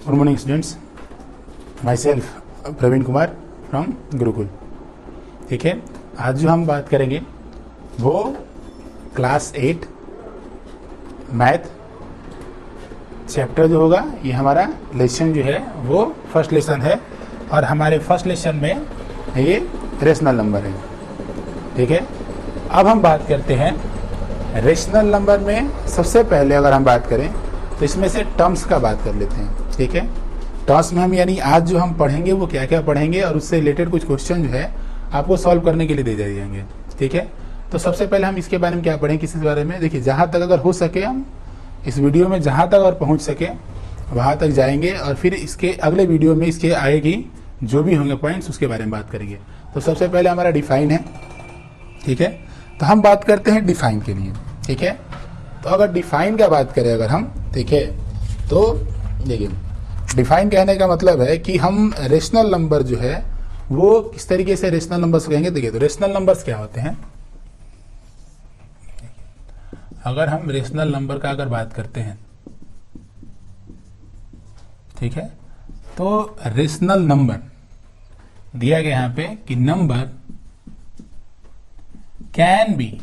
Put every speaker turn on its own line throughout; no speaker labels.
Good morning students, myself Praveen Kumar from Gurukul. ठीक है, आज जो हम बात करेंगे वो क्लास 8 मैथ चैप्टर जो होगा, ये हमारा लेसन जो है वो फर्स्ट लेसन है और हमारे फर्स्ट लेसन में ये रेशनल नंबर है। ठीक है, अब हम बात करते हैं रेशनल नंबर में। सबसे पहले अगर हम बात करें तो इसमें से टर्म्स का बात कर लेते हैं। ठीक है, टर्म्स में हम यानी आज जो हम पढ़ेंगे वो क्या क्या पढ़ेंगे और उससे रिलेटेड कुछ क्वेश्चन जो है आपको सॉल्व करने के लिए दे दिए जाएंगे। ठीक है, तो सबसे पहले हम इसके बारे में क्या पढ़ेंगे, किस बारे में। देखिए, जहाँ तक अगर हो सके हम इस वीडियो में जहाँ तक अगर पहुँच सके वहाँ तक जाएंगे और फिर इसके अगले वीडियो में इसके आएगी जो भी होंगे पॉइंट्स उसके बारे में बात करेंगे। तो सबसे पहले हमारा डिफाइन है। ठीक है, तो हम बात करते हैं डिफाइन के लिए। ठीक है, तो अगर डिफाइन का बात करें अगर हम देखें तो देखिए, डिफाइन कहने का मतलब है कि हम रेशनल नंबर जो है वो किस तरीके से रेशनल नंबर्स कहेंगे। देखिए, तो रेशनल नंबर्स क्या होते हैं। अगर हम रेशनल नंबर का अगर बात करते हैं, ठीक है, तो रेशनल नंबर दिया गया यहां पे कि number can be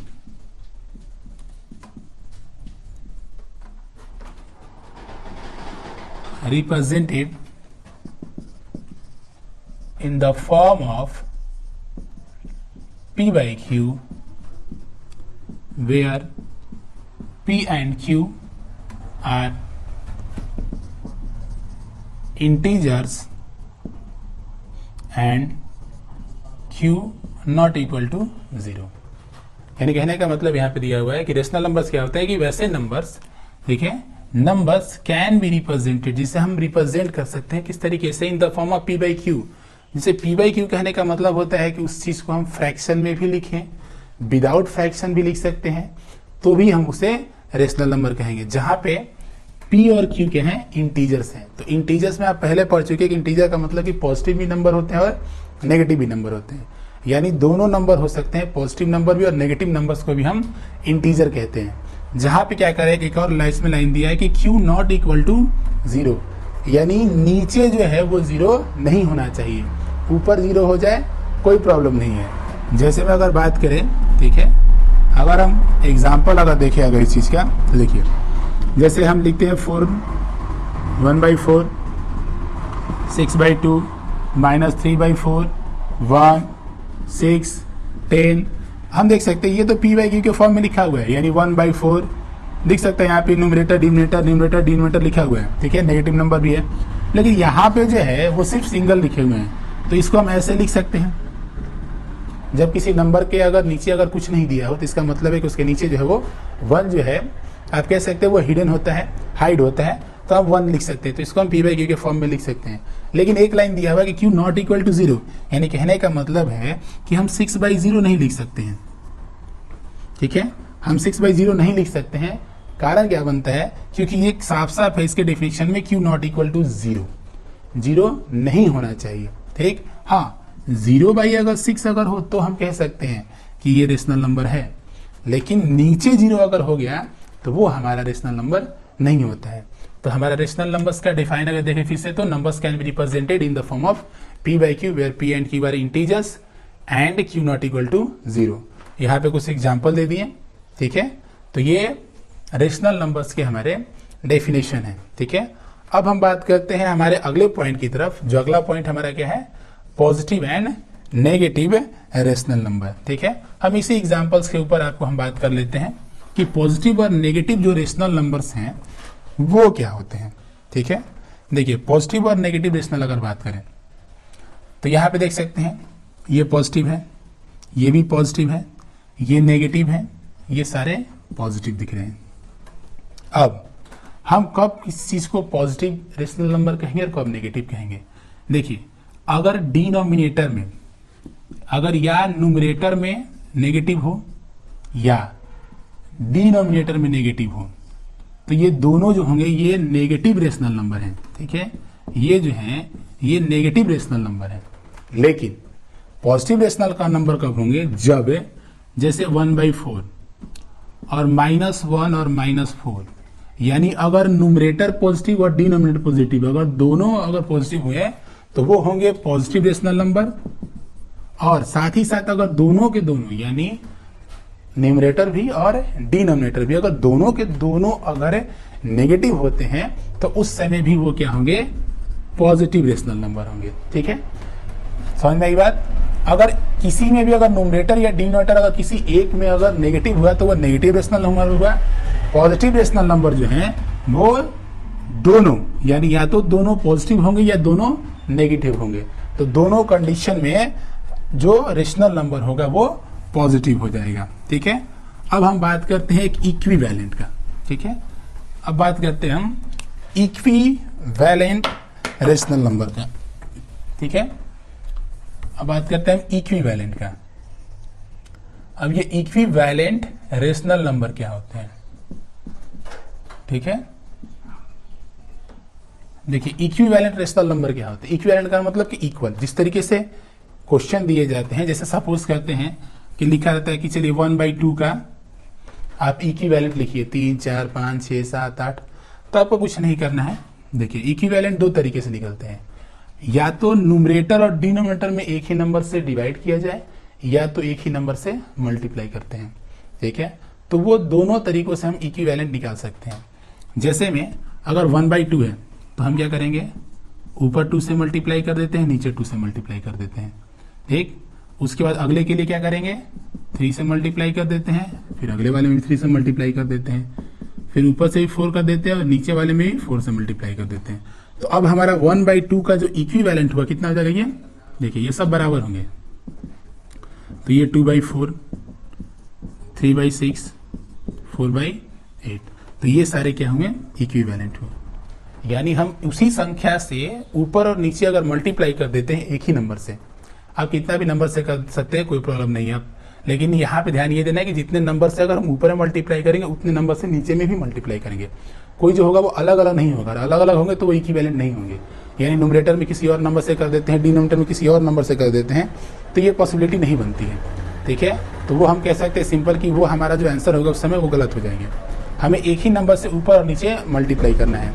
represented in the form of P by Q, where P and Q are integers and Q not equal to 0। यानी कहने का मतलब यहाँ पे दिया हुआ है कि रेशनल नंबर्स क्या होता है कि वैसे नंबर्स, ठीक है, नंबर्स कैन बी रिप्रेजेंटेड, जिसे हम रिप्रेजेंट कर सकते हैं किस तरीके से, इन the form of P by Q. जिसे पी बाई क्यू कहने का मतलब होता है कि उस चीज को हम फ्रैक्शन में भी लिखें, विदाउट फ्रैक्शन भी लिख सकते हैं, तो भी हम उसे रेशनल नंबर कहेंगे। जहां पे पी और क्यू के हैं इंटीजर्स हैं। तो इंटीजर्स में आप पहले पढ़ चुके कि इंटीजर का मतलब कि पॉजिटिव भी नंबर होते हैं और नेगेटिव भी नंबर होते हैं। यानी दोनों नंबर हो सकते हैं, पॉजिटिव नंबर भी और नेगेटिव नंबर्स को भी हम इंटीजर कहते हैं। जहां पे क्या करें, एक और लाइन दिया है कि Q नॉट इक्वल टू 0, यानी नीचे जो है वो 0 नहीं होना चाहिए, ऊपर 0 हो जाए कोई प्रॉब्लम नहीं है। जैसे में अगर बात करें, ठीक है, अगर हम एग्जांपल अगर देखें अगर इस चीज का, तो देखिए जैसे हम लिखते हैं 4 1/4 6/2 -3/4 1 6 10। हम देख सकते हैं ये तो पी बाई क्यू के फॉर्म में लिखा हुआ है, यानी 1/4 लिख सकते हैं। यहाँ पे न्यूमरेटर डिनोमिनेटर लिखा हुआ है। ठीक है, नेगेटिव नंबर भी है, लेकिन यहाँ पे जो है वो सिर्फ सिंगल लिखे हुए हैं, तो इसको हम ऐसे लिख सकते हैं। जब किसी नंबर के अगर नीचे अगर कुछ नहीं दिया हो तो इसका मतलब है कि उसके नीचे जो है वो 1 जो है आप कह सकते हैं वो हिडन होता है, हाइड होता है, तो आप 1 लिख सकते हैं। तो इसको हम पी बाई क्यू के फॉर्म में लिख सकते हैं। लेकिन एक लाइन दिया हुआ है कि क्यू नॉट इक्वल टू 0, यानी कहने का मतलब है कि हम 6/0 नहीं लिख सकते हैं। ठीक है, हम 6/0 नहीं लिख सकते हैं। कारण क्या बनता है, क्योंकि ये साफ साफ है इसके डेफिनेशन में क्यू नॉट इक्वल टू 0 नहीं होना चाहिए। ठीक, हाँ 0/6 अगर हो तो हम कह सकते हैं कि ये रेशनल नंबर है, लेकिन नीचे 0 अगर हो गया तो वो हमारा रेशनल नंबर नहीं होता है। तो हमारा रेशनल नंबर्स का डिफाइन अगर देखें फिर से, तो numbers can be represented in the form of P by Q where P and Q are integers and Q not equal to 0। यहाँ पे कुछ एग्जाम्पल दे दिए। ठीक है, तो ये रेशनल नंबर्स के हमारे डेफिनेशन है। ठीक है, अब हम बात करते हैं हमारे अगले पॉइंट की तरफ। जो अगला पॉइंट हमारा क्या है, positive and negative rational number. ठीक है, हम इसी एग्जाम्पल्स के ऊपर आपको हम बात कर लेते हैं कि पॉजिटिव और नेगेटिव जो रेशनल नंबर्स हैं वो क्या होते हैं। ठीक है, देखिए पॉजिटिव और नेगेटिव रेशनल अगर बात करें तो यहाँ पे देख सकते हैं ये पॉजिटिव है, ये भी पॉजिटिव है, ये नेगेटिव है, ये सारे पॉजिटिव दिख रहे हैं। अब हम कब इस चीज को पॉजिटिव रेशनल नंबर कहेंगे और कब नेगेटिव कहेंगे। देखिए, अगर डिनोमिनेटर में अगर या न्यूमरेटर में नेगेटिव हो या डिनोमिनेटर में नेगेटिव हो, तो ये दोनों जो होंगे ये नेगेटिव रेशनल नंबर हैं। ठीक है, ये जो हैं ये नेगेटिव रेशनल नंबर है। लेकिन पॉजिटिव रेशनल का नंबर कब होंगे, जब जैसे 1/4 और -1 और -4 यानी अगर न्यूमरेटर पॉजिटिव और डिनोमिनेटर पॉजिटिव, अगर दोनों अगर पॉजिटिव हुए तो वो होंगे पॉजिटिव रेशनल नंबर, और साथ ही साथ अगर दोनों के दोनों यानी न्यूमरेटर भी और डिनोमिनेटर भी अगर दोनों के दोनों अगर नेगेटिव होते हैं तो उस समय भी वो क्या होंगे, पॉजिटिव रेशनल नंबर होंगे। ठीक है, समझ में आई बात। अगर किसी में भी अगर न्यूमरेटर या डिनोमिनेटर अगर किसी एक में अगर नेगेटिव हुआ तो वो नेगेटिव रेशनल नंबर हुआ। पॉजिटिव रेशनल नंबर जो है वो दोनों यानी या तो दोनों पॉजिटिव होंगे या दोनों नेगेटिव होंगे, तो दोनों कंडीशन में जो रेशनल नंबर होगा वो पॉजिटिव हो जाएगा। ठीक है, अब हम बात करते हैं एक इक्विवेलेंट का। ठीक है, अब बात करते हैं हम इक्विवेलेंट रेशनल नंबर का। ठीक है, अब बात करते हैं हम इक्विवेलेंट का। अब ये इक्विवेलेंट रेशनल नंबर क्या होते हैं? ठीक है, देखिए इक्विवेलेंट रेशनल नंबर क्या होते हैं। इक्विवेलेंट का मतलब कि इक्वल, जिस तरीके से क्वेश्चन दिए जाते हैं, जैसे सपोज करते हैं कि लिखा रहता है कि चलिए 1/2 का आप इक्विवेलेंट लिखिए 3, 4, 5, 6, 7, 8, तो आपको कुछ नहीं करना है। देखिए इक्विवेलेंट दो तरीके से निकलते हैं, या तो न्यूमरेटर और डिनोमिनेटर में एक ही नंबर से डिवाइड किया जाए या तो एक ही नंबर से मल्टीप्लाई करते हैं। ठीक है, तो वो दोनों तरीकों से हम इक्विवेलेंट निकाल सकते हैं। जैसे में अगर 1/2 है तो हम क्या करेंगे, ऊपर 2 से मल्टीप्लाई कर देते हैं, नीचे 2 से मल्टीप्लाई कर देते हैं। ठीक, उसके बाद अगले के लिए क्या करेंगे, 3 से मल्टीप्लाई कर देते हैं, फिर अगले वाले में भी 3 से मल्टीप्लाई कर देते हैं, फिर ऊपर से भी 4 कर देते हैं और नीचे वाले में भी 4 से मल्टीप्लाई कर देते हैं। तो अब हमारा 1/2 का जो इक्विवेलेंट हुआ कितना हो जाएगा, ये देखिए ये सब बराबर होंगे, तो ये 2/4, 3/6, 4/8, तो ये सारे क्या होंगे, इक्विवेलेंट हुए। यानी हम उसी संख्या से ऊपर और नीचे अगर मल्टीप्लाई कर देते हैं एक ही नंबर से, आप कितना भी नंबर से कर सकते हैं, कोई प्रॉब्लम नहीं है आप, लेकिन यहाँ पे ध्यान ये देना है कि जितने नंबर से अगर हम ऊपर में मल्टीप्लाई करेंगे उतने नंबर से नीचे में भी मल्टीप्लाई करेंगे। कोई जो होगा वो अलग अलग नहीं होगा, अलग अलग होंगे तो वो इक्विवेलेंट नहीं होंगे। यानी न्यूमरेटर में किसी और नंबर से कर देते हैं, डिनोमिनेटर में किसी और नंबर से कर देते हैं, तो ये पॉसिबिलिटी नहीं बनती है। ठीक है, तो वो हम कह सकते हैं सिंपल कि वो हमारा जो आंसर होगा उस समय वो गलत हो जाएंगे। हमें एक ही नंबर से ऊपर और नीचे मल्टीप्लाई करना है।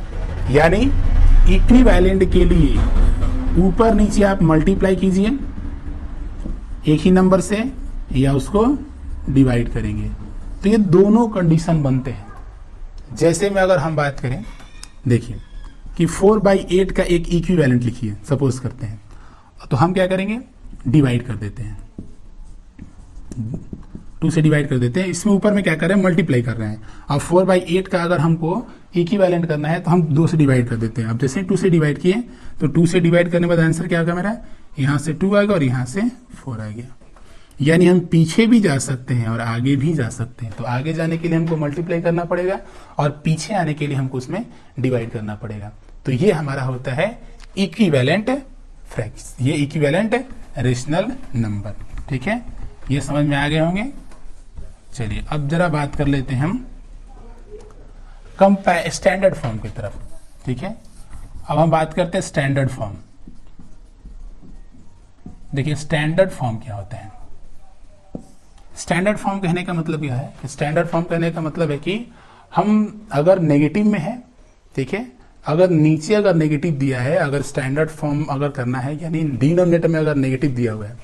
यानी इक्विवेलेंट के लिए ऊपर नीचे आप मल्टीप्लाई कीजिए एक ही नंबर से या उसको डिवाइड करेंगे, तो ये दोनों कंडीशन बनते हैं। जैसे में अगर हम बात करें, देखिए कि 4/8 का एक इक्विवेलेंट लिखिए सपोज करते हैं, तो हम क्या करेंगे, डिवाइड कर देते हैं, 2 से डिवाइड कर देते हैं। इसमें ऊपर में क्या कर रहे हैं, मल्टीप्लाई कर रहे हैं। अब 4/8 का अगर हमको इक्विवेलेंट करना है तो हम 2 से डिवाइड कर देते हैं। अब जैसे 2 से डिवाइड किए तो 2 से डिवाइड करने के बाद आंसर क्या होगा मेरा, यहाँ से 2 आएगा और यहाँ से 4 आ गया। यानी हम पीछे भी जा सकते हैं और आगे भी जा सकते हैं। तो आगे जाने के लिए हमको मल्टीप्लाई करना पड़ेगा और पीछे आने के लिए हमको उसमें डिवाइड करना पड़ेगा। तो ये हमारा होता है इक्विवेलेंट फ्रैक्शन, ये इक्विवेलेंट रेशनल नंबर। ठीक है, ये समझ में आ गए होंगे। चलिए अब जरा बात कर लेते हैं हम स्टैंडर्ड फॉर्म की तरफ। ठीक है, अब हम बात करते हैं स्टैंडर्ड फॉर्म। देखिए स्टैंडर्ड फॉर्म क्या होता है। स्टैंडर्ड फॉर्म कहने का मतलब क्या है, स्टैंडर्ड फॉर्म कहने का मतलब है कि हम अगर नेगेटिव में है, ठीक है, अगर नीचे अगर नेगेटिव दिया है, अगर स्टैंडर्ड फॉर्म अगर करना है यानी डिनोमिनेटर में अगर नेगेटिव दिया हुआ है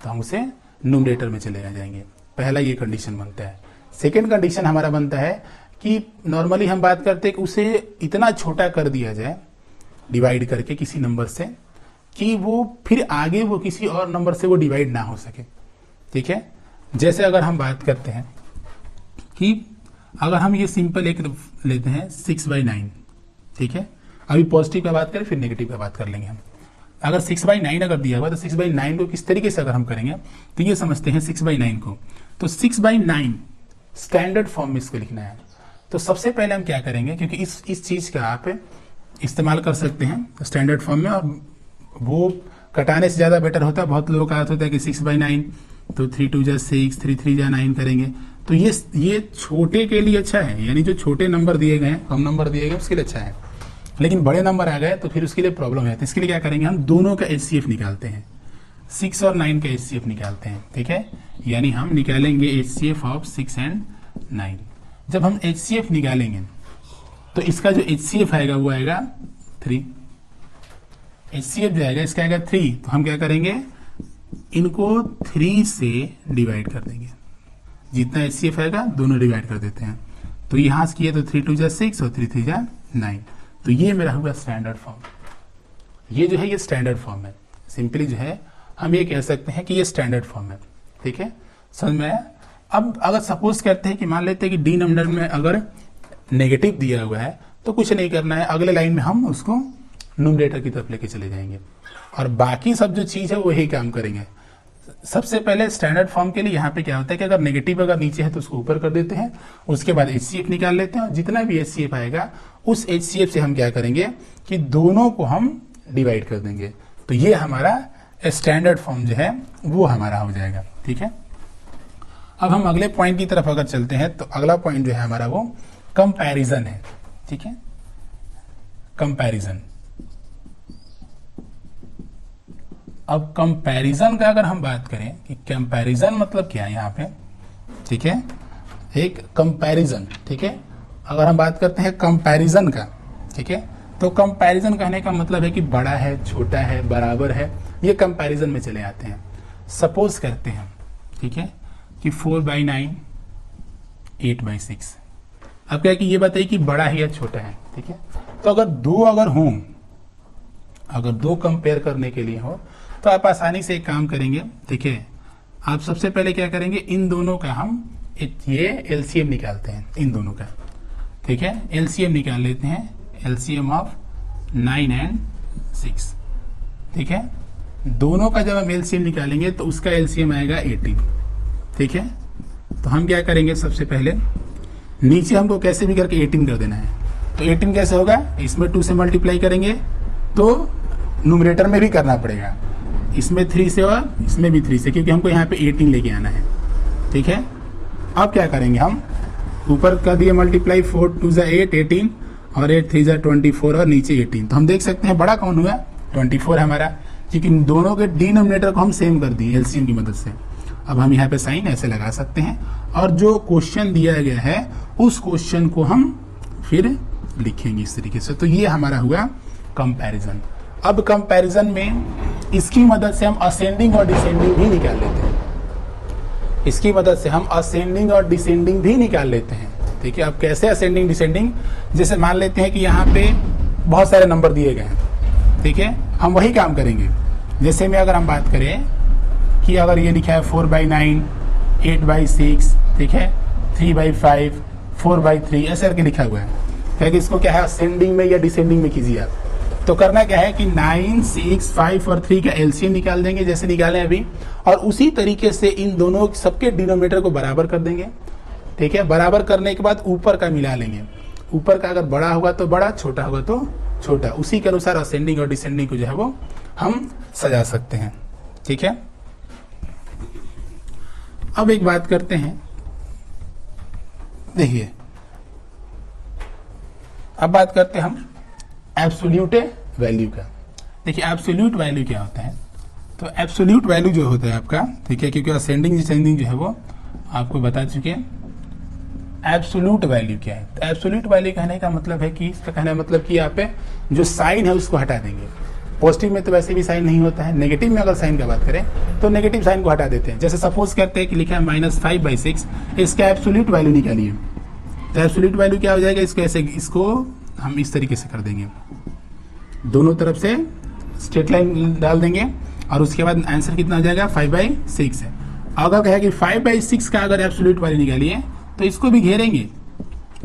तो हम उसे न्यूमरेटर में चले जाएंगे। पहला ये कंडीशन बनता है। सेकेंड कंडीशन हमारा बनता है कि नॉर्मली हम बात करते हैं कि उसे इतना छोटा कर दिया जाए डिवाइड करके किसी नंबर से कि वो फिर आगे वो किसी और नंबर से वो डिवाइड ना हो सके। ठीक है, जैसे अगर हम बात करते हैं कि अगर हम ये सिंपल एक लेते हैं 6/9। ठीक है, अभी पॉजिटिव का बात करें फिर नेगेटिव का बात कर लेंगे हम। अगर 6/9 अगर दिया हुआ तो 6/9 को किस तरीके से अगर हम करेंगे तो ये समझते हैं 6/9 को, तो 6/9 स्टैंडर्ड फॉर्म में इसको लिखना है। तो सबसे पहले हम क्या करेंगे, क्योंकि इस चीज का आप इस्तेमाल कर सकते हैं स्टैंडर्ड फॉर्म में और वो कटाने से ज्यादा बेटर होता है। बहुत लोगों का अर्थ होता है कि 6/9 तो 3 2 जा 6, 3 3 जा 9 करेंगे, तो ये छोटे के लिए अच्छा है, यानी जो छोटे नंबर दिए गए हैं, कम नंबर दिए गए उसके लिए अच्छा है। लेकिन बड़े नंबर आ गए तो फिर उसके लिए प्रॉब्लम है। तो इसके लिए क्या करेंगे, हम दोनों का HCF निकालते हैं, 6 और 9 का HCF निकालते हैं। ठीक है, यानी हम निकालेंगे HCF ऑफ 6 and 9। जब हम HCF निकालेंगे तो इसका जो HCF आएगा वो आएगा 3, HCF जो आएगा इसका आएगा 3। तो हम क्या करेंगे, इनको 3 से डिवाइड कर देंगे, जितना HCF आएगा दोनों डिवाइड कर देते हैं। तो यहाँ से किए तो 3 2 जा 6 और 3 3 जा 9। तो ये मेरा हुआ स्टैंडर्ड फॉर्म। ये जो है ये स्टैंडर्ड फॉर्म है। सिंपली जो है हम ये कह सकते हैं कि ये स्टैंडर्ड फॉर्म है। ठीक है, समझ में आया। अब अगर सपोज करते हैं कि मान लेते हैं कि डी नंबर में अगर नेगेटिव दिया हुआ है तो कुछ नहीं करना है, अगले लाइन में हम उसको न्यूमरेटर की तरफ लेके चले जाएंगे और बाकी सब जो चीज़ है वही काम करेंगे। सबसे पहले स्टैंडर्ड फॉर्म के लिए यहाँ पे क्या होता है कि अगर नेगेटिव अगर नीचे है तो उसको ऊपर कर देते हैं, उसके बाद HCF निकाल लेते हैं और जितना भी HCF आएगा उस HCF से हम क्या करेंगे कि दोनों को हम डिवाइड कर देंगे। तो ये हमारा स्टैंडर्ड फॉर्म जो है वो हमारा हो जाएगा। ठीक है, अब हम अगले पॉइंट की तरफ अगर चलते हैं तो अगला पॉइंट जो है हमारा वो कंपैरिजन है। ठीक है, कंपैरिजन। अब कंपैरिजन का अगर हम बात करें कि कंपैरिजन मतलब क्या है यहाँ पे, ठीक है, एक कंपैरिजन। ठीक है, अगर हम बात करते हैं कंपैरिजन का, ठीक है, तो कंपैरिजन कहने का मतलब है कि बड़ा है, छोटा है, बराबर है, ये कंपैरिजन में चले आते हैं। सपोज करते हैं, ठीक है, कि 4/9 8/6। अब क्या है कि ये बताइए कि बड़ा है या छोटा है। ठीक है, तो अगर दो कंपेयर करने के लिए हो तो आप आसानी से एक काम करेंगे। ठीक है, आप सबसे पहले क्या करेंगे, इन दोनों का हम ये LCM निकालते हैं, इन दोनों का। ठीक है, LCM निकाल लेते हैं, LCM ऑफ 9 and 6। ठीक है, दोनों का जब हम LCM निकालेंगे तो उसका LCM आएगा 18। ठीक है, तो हम क्या करेंगे, सबसे पहले नीचे हमको कैसे भी करके 18 कर देना है। तो 18 कैसे होगा, इसमें 2 से मल्टीप्लाई करेंगे तो न्यूमरेटर में भी करना पड़ेगा, इसमें 3 से और इसमें भी 3 से, क्योंकि हमको यहाँ पे 18 लेके आना है। ठीक है, अब क्या करेंगे, हम ऊपर कर दिए मल्टीप्लाई, 4 2 जा 8 18 और 8 3 जा 24 और नीचे 18। तो हम देख सकते हैं बड़ा कौन हुआ, 24 हमारा, क्योंकि दोनों के डिनोमिनेटर को हम सेम कर दिए LCM की मदद से। अब हम यहाँ पे साइन ऐसे लगा सकते हैं और जो क्वेश्चन दिया गया है उस क्वेश्चन को हम फिर लिखेंगे इस तरीके से। तो ये हमारा हुआ कंपैरिजन। अब कंपैरिजन में इसकी मदद से हम असेंडिंग और डिसेंडिंग भी निकाल लेते हैं, इसकी मदद से हम असेंडिंग और डिसेंडिंग भी निकाल लेते हैं। ठीक है, अब कैसे असेंडिंग डिसेंडिंग, जैसे मान लेते हैं कि यहाँ पे बहुत सारे नंबर दिए गए हैं। ठीक है, हम वही काम करेंगे। जैसे में अगर हम बात करें कि अगर ये लिखा है 4/9 8/6, ठीक है, 3/5 4/3 ऐसे करके लिखा हुआ है, क्या कि इसको क्या है असेंडिंग में या डिसेंडिंग में कीजिए आप। तो करना क्या है कि 9 6 5 और 3 का LCM निकाल देंगे जैसे निकाले अभी, और उसी तरीके से इन दोनों सबके डिनोमिनेटर को बराबर कर देंगे। ठीक है, बराबर करने के बाद ऊपर का मिला लेंगे, ऊपर का अगर बड़ा होगा तो बड़ा, छोटा होगा तो छोटा, उसी के अनुसार असेंडिंग और डिसेंडिंग को जो है वो हम सजा सकते हैं। ठीक है, अब एक बात करते हैं, देखिए अब बात करते हैं हम एब्सोल्यूट वैल्यू का। देखिए एब्सोल्यूट वैल्यू क्या होता है, तो एब्सोल्यूट वैल्यू जो होता है आपका, ठीक है, क्योंकि असेंडिंग डिसेंडिंग जो है वो आपको बता चुके हैं। एब्सोल्यूट वैल्यू क्या है, तो एब्सोल्यूट वैल्यू कहने का मतलब है कि इसका कहने का मतलब कि यहाँ पे जो साइन है उसको हटा देंगे। पॉजिटिव में तो वैसे भी साइन नहीं होता है, नेगेटिव में अगर साइन का बात करें तो नेगेटिव साइन को हटा देते हैं। जैसे सपोज करते हैं कि लिखा है -5/6, इसका एब्सोल्यूट वैल्यू निकालिए, तो एब्सोल्यूट वैल्यू क्या हो जाएगा, इसको ऐसे, इसको हम इस तरीके से कर देंगे, दोनों तरफ से स्ट्रेट लाइन डाल देंगे और उसके बाद आंसर कितना हो जाएगा 5/6 है। अगर कहे कि 5/6 का अगर एब्सोल्यूट वैल्यू निकालिए तो इसको भी घेरेंगे,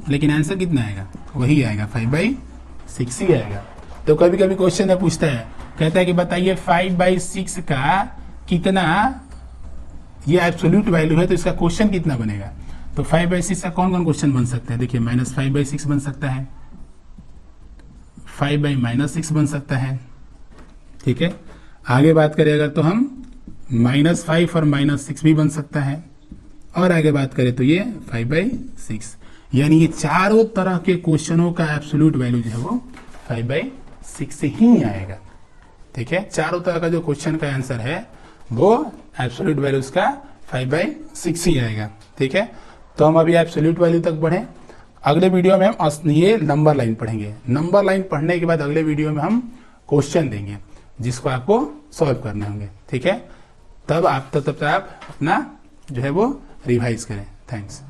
लेकिन आंसर कितना आएगा, वही आएगा 5/6 ही आएगा। तो कभी कभी क्वेश्चन है पूछता है, कहता है कि बताइए 5/6 का कितना, ये एब्सोल्यूट वैल्यू है तो इसका क्वेश्चन कितना बनेगा। तो 5/6 का कौन कौन क्वेश्चन बन सकता है, देखिए -5/6 बन सकता है, 5/-6 बन सकता है। ठीक है, आगे बात करें अगर तो हम -5 और -6 भी बन सकता है, और आगे बात करें तो ये 5/6, यानी ये चारों तरह के क्वेश्चनों का एब्सोल्यूट वैल्यू जो है वो 5/6 ही आएगा। ठीक है, चारों तरह का जो क्वेश्चन का आंसर है वो एब्सोल्यूट वैल्यू उसका 5/6 ही आएगा। ठीक है, तो हम अभी एब्सोल्यूट वैल्यू तक बढ़े। अगले वीडियो में हम ये नंबर लाइन पढ़ेंगे। नंबर लाइन पढ़ने के बाद अगले वीडियो में हम क्वेश्चन देंगे जिसको आपको सॉल्व करने होंगे, ठीक है। तब आप अपना जो है वो रिवाइज करें। थैंक्स।